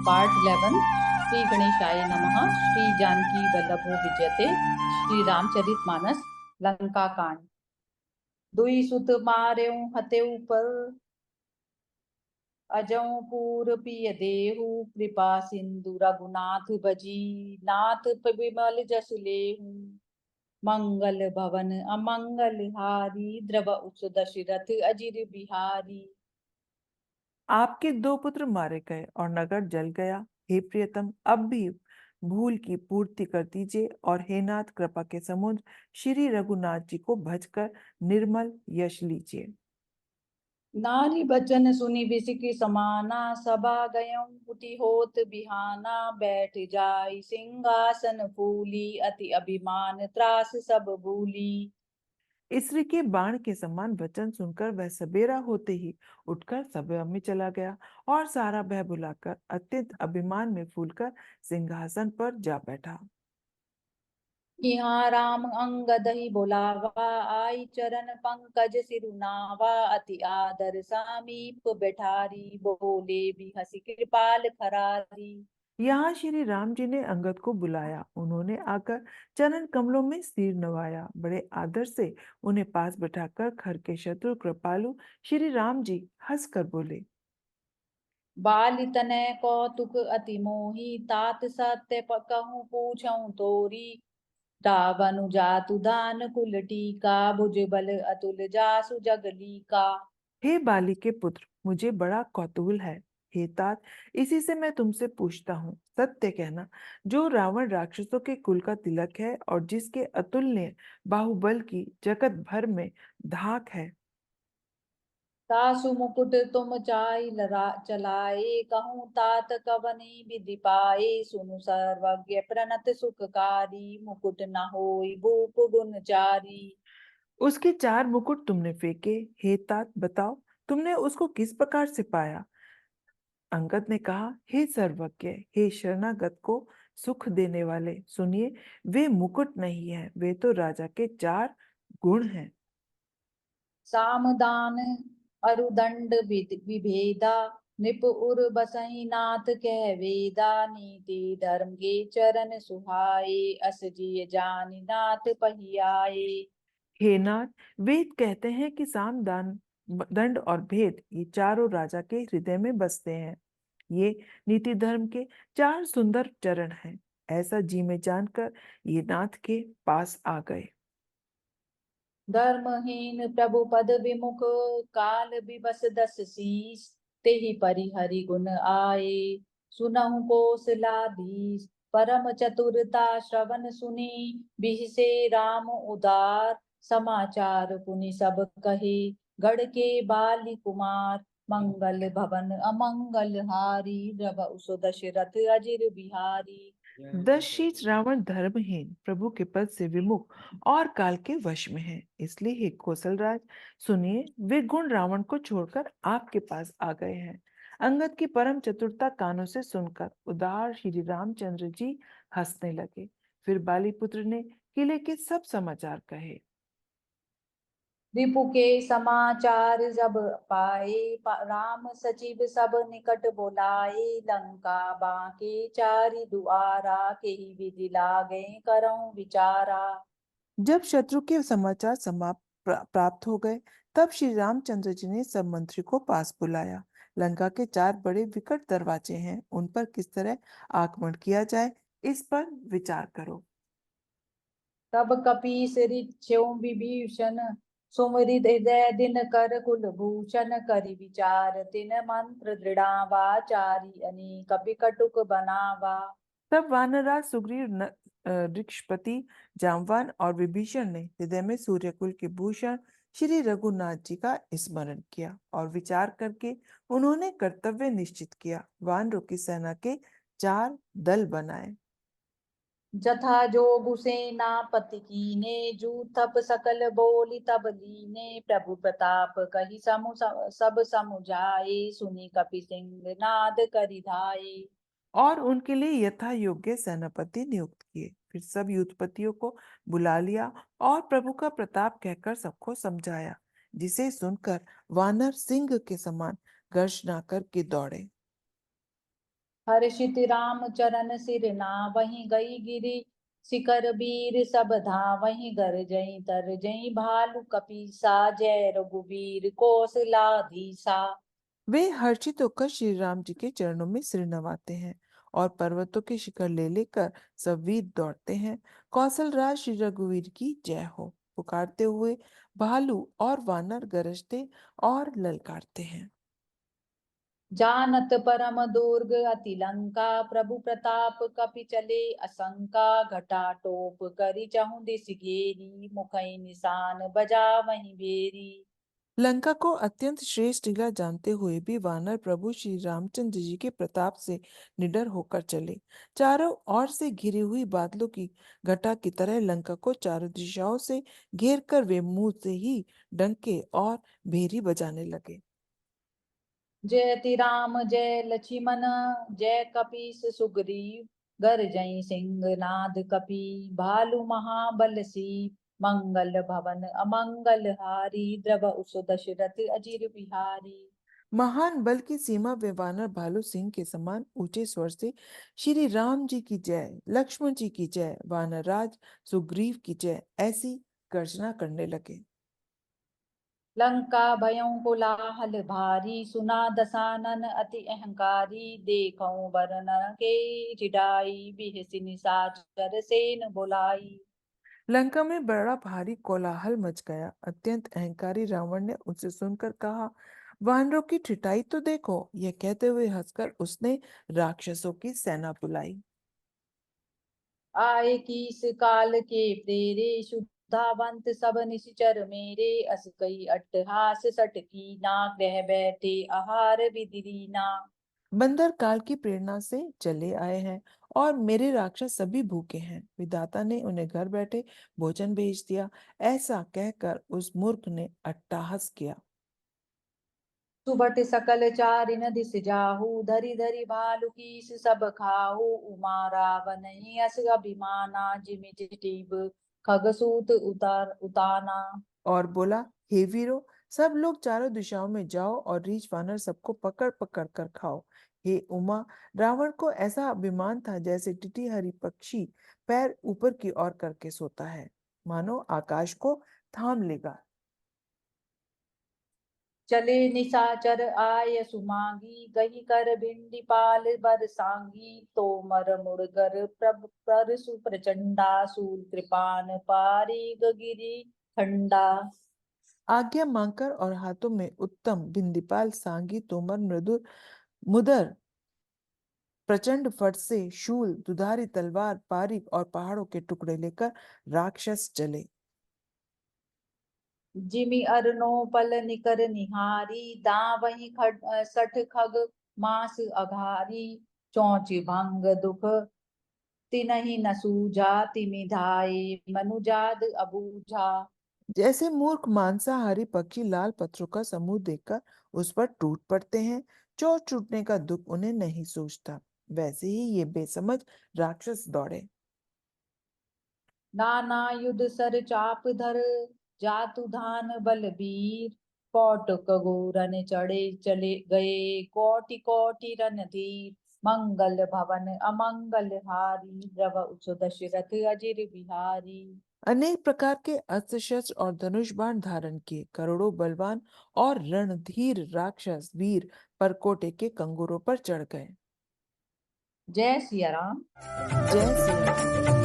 Part 11। Shri गणेशाय नमः। श्री जानकी वल्लभो विजयते। श्री रामचरितमानस लंका कांड। दुई सुत मार्यों हतेउ पर, अजौ पूर पिय देहु। कृपा सिंधु रघुनाथ बजी, नाथ विमल जस लेहु। मंगल भवन अमंगल हारी, द्रव उस दशरथ अजिर बिहारी। आपके दो पुत्र मारे गए और नगर जल गया। हे प्रियतम, अब भी भूल की पूर्ति कर दीजिए और हे नाथ, कृपा के समुद्र श्री रघुनाथ जी को भजकर निर्मल यश लीजिए। नारी बचन सुनी बिसिकी समाना, सभा गयं पुति होत बिहाना। बैठ जाई सिंहासन फूली, अति अभिमान त्रास सब भूली। स्त्री के बाण के समान वचन सुनकर वह सबेरा होते ही उठकर सभा में चला गया और सारा भय भुलाकर अत्यंत अभिमान में फूलकर सिंहासन पर जा बैठा। यहाँ राम अंगद ही बोलावा, आई चरण पंकज सिरुनावा। अति आदर समीप बैठारी, बोले भी हंसी कृपाल खरारी। यहाँ श्री राम जी ने अंगद को बुलाया। उन्होंने आकर चरण कमलों में सिर नवाया। बड़े आदर से उन्हें पास बिठाकर खर के शत्रु कृपालु श्री राम जी हंसकर बोले। बाल तनय कौतुक अति मोही, तात सत्य कहूँ पूछऊँ तोरी। रावण जातु दान कुल टीका, भुज बल अतुल जासु जगली का। हे बाली के पुत्र, मुझे बड़ा कौतूहल है। हे तात, इसी से मैं तुमसे पूछता हूँ, सत्य कहना, जो रावण राक्षसों के कुल का तिलक है और जिसके अतुलनीय बाहुबल की जगत भर में धाक है, तासु मुकुट तुम चलाए, कहूँ तात कवनी विधि पाए। सुनु सर्वज्ञ प्रणत सुखकारी, मुकुट न होई भूप गुणचारी। उसके चार मुकुट तुमने फेंके। हे तात, बताओ, तुमने उसको किस प्रकार से पाया? अंगद ने कहा, हे सर्वज्ञ, हे शरणागत को सुख देने वाले, सुनिए, वे मुकुट नहीं है, वे तो राजा के चार गुण हैं। सामदान अरुदंड विभेदा, निप उर बसई नाथ कह वेदा। नीति धर्म के चरण सुहाए, अस जिय जानि नाथ पहियाए। हे नाथ, वेद कहते हैं कि साम, दान, दंड और भेद ये चारों राजा के हृदय में बसते हैं। ये नीति धर्म के चार सुंदर चरण हैं। ऐसा जी में जानकर ये नाथ के पास आ गए। धर्महीन प्रभु पद विमुख, काल विवश दस शीस। तेहि परिहरि गुण आए, सुनहु कोसलाधीश। परम चतुरता श्रवण सुनी, बिहसे राम उदार। समाचार पुनि सब कहे, गढ़ के बाली कुमार। मंगल भवन अमंगल हारी, द्रव उस दशरथ अजिर बिहारी। दशरथ रावण धर्महीन, प्रभु के पद से विमुख और काल के वश में है। इसलिए हे कौशलराज, सुनिए, वे गुण रावण को छोड़कर आपके पास आ गए हैं। अंगद की परम चतुरता कानों से सुनकर उदार श्री रामचंद्र जी हंसने लगे। फिर बाली पुत्र ने किले के सब समाचार कहे। रिपु के समाचार जब पाए, राम सचिव सब निकट बुलाए। लंका बांके चारि दुआरा, केहि विधि लागे करऊं विचारा। जब शत्रु के समाचार समाप्त प्राप्त हो गए, तब श्री रामचंद्र जी ने सब मंत्री को पास बुलाया। लंका के चार बड़े विकट दरवाजे हैं, उन पर किस तरह आक्रमण किया जाए, इस पर विचार करो। तब कपीस ऋक्षों विभीषण, सुमृद हृदय दिन कर कुलभूषण। करि विचार तिन मंत्र दृढ़ावा, चारि अनेक कपिकटुक बनावा। तब वानरराज सुग्रीव, ऋक्षपति जामवान और विभीषण ने हृदय में सूर्यकुल के भूषण श्री रघुनाथ जी का स्मरण किया और विचार करके उन्होंने कर्तव्य निश्चित किया। वानरों की सेना के चार दल बनाए। जथा जोगु सेनापति कीने, जूथप सकल बोली तब लीने। प्रभु प्रताप कहि सब समुझाए, सुनि कपि सिंह नाद करि धाये। और उनके लिए यथा योग्य सेनापति नियुक्त किए। फिर सब युद्धपतियों को बुला लिया और प्रभु का प्रताप कहकर सबको समझाया, जिसे सुनकर वानर सिंह के समान गर्जना करके दौड़े। हर्षित राम चरण सिर वहीं गई गिरी, शिखर वीर सब वहीं गर जई तर जई भालू कपीसा, जय रघुवीर कौशलाधीसा। वे हर्षित होकर श्री राम जी के चरणों में सिर नवाते हैं और पर्वतों के शिखर ले लेकर सब वीर दौड़ते हैं। कौशल राज श्री रघुवीर की जय हो पुकारते हुए भालू और वानर गरजते और ललकारते हैं। जानत परम दुर्ग अति लंका, प्रभु प्रताप कपि चले असंका, घटा टोप करि चहु दिस घेरी, मुखई निशान बजावहि बेरी। लंका को अत्यंत श्रेष्ठ टीला जानते हुए भी वानर प्रभु श्री रामचंद्र जी के प्रताप से निडर होकर चले। चारों ओर से घिरी हुई बादलों की घटा की तरह लंका को चारों दिशाओं से घेर कर वे मुंह से ही डंके और भेरी बजाने लगे। जयति राम जय लक्ष्मण, जय कपीस सुग्रीव, गर्जई सिंह नाद कपि, भालु महाबल सी, मंगल भवन अमंगल हारी, द्रव दशरथ अजिर बिहारी। महान बल की सीमा वे वानर भालू सिंह के समान ऊंचे स्वर से श्री राम जी की जय, लक्ष्मण जी की जय, वानर राज सुग्रीव की जय ऐसी गर्जना करने लगे। लंका भयं कोलाहल भारी, सुना दसानन अति अहंकारी, देखऊं बर नर के चिढ़ाई, बिहसि निशाचर सेन बुलाई। लंका में बड़ा भारी कोलाहल मच गया। अत्यंत अहंकारी रावण ने उनसे सुनकर कहा, वानरों की ठिठाई तो देखो। यह कहते हुए हंसकर उसने राक्षसों की सेना बुलाई। आए कीस काल के प्रेरे, शुद्धावंत सब निश्चर मेरे, अस कई अट्टहास सट कीना, ग्रह बैठे आहार विधि दीना। बंदर काल की प्रेरणा से चले आए हैं और मेरे राक्षस सभी भूखे हैं। विधाता ने उन्हें घर बैठे भोजन भेज दिया। ऐसा कहकर उस मूर्ख ने अट्टहास किया। सुबट सकल चारिन दिस जाहू, धरि धरि भालु कीस सब खाहू, उमा रावण अस अभिमाना, जिमि चिटीब खगसूत उताना। और बोला, हे वीरों, सब लोग चारों दिशाओं में जाओ और रीछ वानर सबको पकड़ पकड़ कर खाओ। हे उमा, रावण को ऐसा अभिमान था जैसे टिटीहरी पक्षी पैर ऊपर की ओर करके सोता है, मानो आकाश को थाम लेगा। चले निशाचर आय सुमांगी, गही कर भिंडी पाल बर सांगी, तोमर मुड़गर प्रभ परसु प्रचंडा, सूल कृपान पारी गिरी खंडा। आज्ञा मांगकर और हाथों में उत्तम बिंदीपाल सांगी तोमर मृदुर मुदर प्रचंड फट से शूल दुधारी तलवार पारी और पहाड़ों के टुकड़े लेकर राक्षस चले। जिमि अरनो पल निकर निहारी, दावहि सठ खग मास अघारी, चौच भंग दुख तिनहि न सूझा, तिमि धाये मनुजाद अबूझा। जैसे मूर्ख मांसाहारी पक्षी लाल पत्थरों का समूह देखकर उस पर टूट पड़ते हैं, चोट टूटने का दुख उन्हें नहीं सूझता, वैसे ही ये बेसमझ राक्षस दौड़े। नाना युध सर चाप धर, जातु धान बलबीर, कौटुक घोरन चढ़े चले गए, कोटि कोटि रणधीर, मंगल भवन अमंगल हारी, द्रव दशरथ अजिर बिहारी। अनेक प्रकार के अस्त्र शस्त्र और धनुष बाण धारण किए करोड़ों बलवान और रणधीर राक्षस वीर परकोटे के कंगोरों पर चढ़ गए। जय सिया राम। जय सिया राम।